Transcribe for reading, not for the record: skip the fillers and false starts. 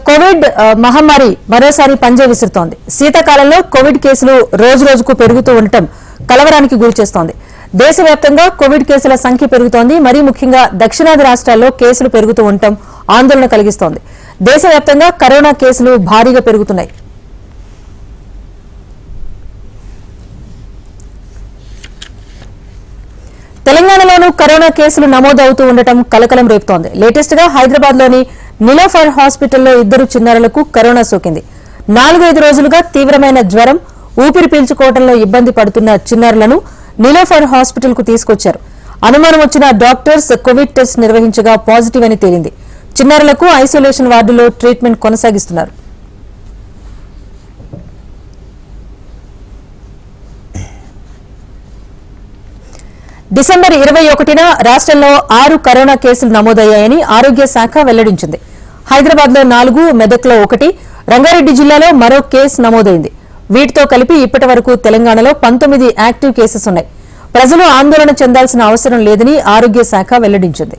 Covid మహమ్మారి మరోసారి పంజా విసురుతోంది. శీతాకాలంలో కోవిడ్ కేసులు రోజు రోజుకు పెరుగుతూ ఉండటం కలవరానికి గురిచేస్తోంది. దేశవ్యాప్తంగా కోవిడ్ కేసుల సంఖ్య పెరుగుతోంది. మరీ ముఖ్యంగా దక్షిణాది రాష్ట్రాల్లో కేసులు పెరుగుతూ ఉండటం ఆందోళన కలిగిస్తోంది. దేశవ్యాప్తంగా కరోనా కేసులు భారీగా పెరుగుతున్నాయి. తెలంగాణలోనూ కరోనా కేసులు నమోదవుతూ ఉండటం కలకలం రేపుతోంది. లేటెస్ట్ గా హైదరాబాద్ లోని నిలోఫర్ హాస్పిటల్లో 2 చిన్నారులకు కరోనా సోకింది. 4-5 రోజులుగా తీవ్రమైన జ్వరం, ఊపిరి పీల్చుకోవడంలో ఇబ్బంది పడుతున్న చిన్నారులను నిలోఫర్ హాస్పిటల్ కు తీసుకొచ్చారు. అనుమానం వచ్చిన డాక్టర్స్ కోవిడ్ టెస్ట్ నిర్వహించగా పాజిటివ్ అని తేలింది. చిన్నారులకు ఐసోలేషన్ వార్డులో ట్రీట్మెంట్ కొనసాగిస్తున్నారు. డిసెంబర్ 21న రాష్ట్రంలో 6 కరోనా కేసులు నమోదయ్యాయని ఆరోగ్య శాఖ వెల్లడించింది. హైదరాబాద్ లో 4, మెదక్లో 1, రంగారెడ్డి జిల్లాలో మరో కేసు నమోదైంది. వీటితో కలిపి ఇప్పటి వరకు తెలంగాణలో 19 యాక్టివ్ కేసెస్ ఉన్నాయి. ప్రజలు ఆందోళన చెందాల్సిన అవసరం లేదని ఆరోగ్య శాఖ వెల్లడించింది.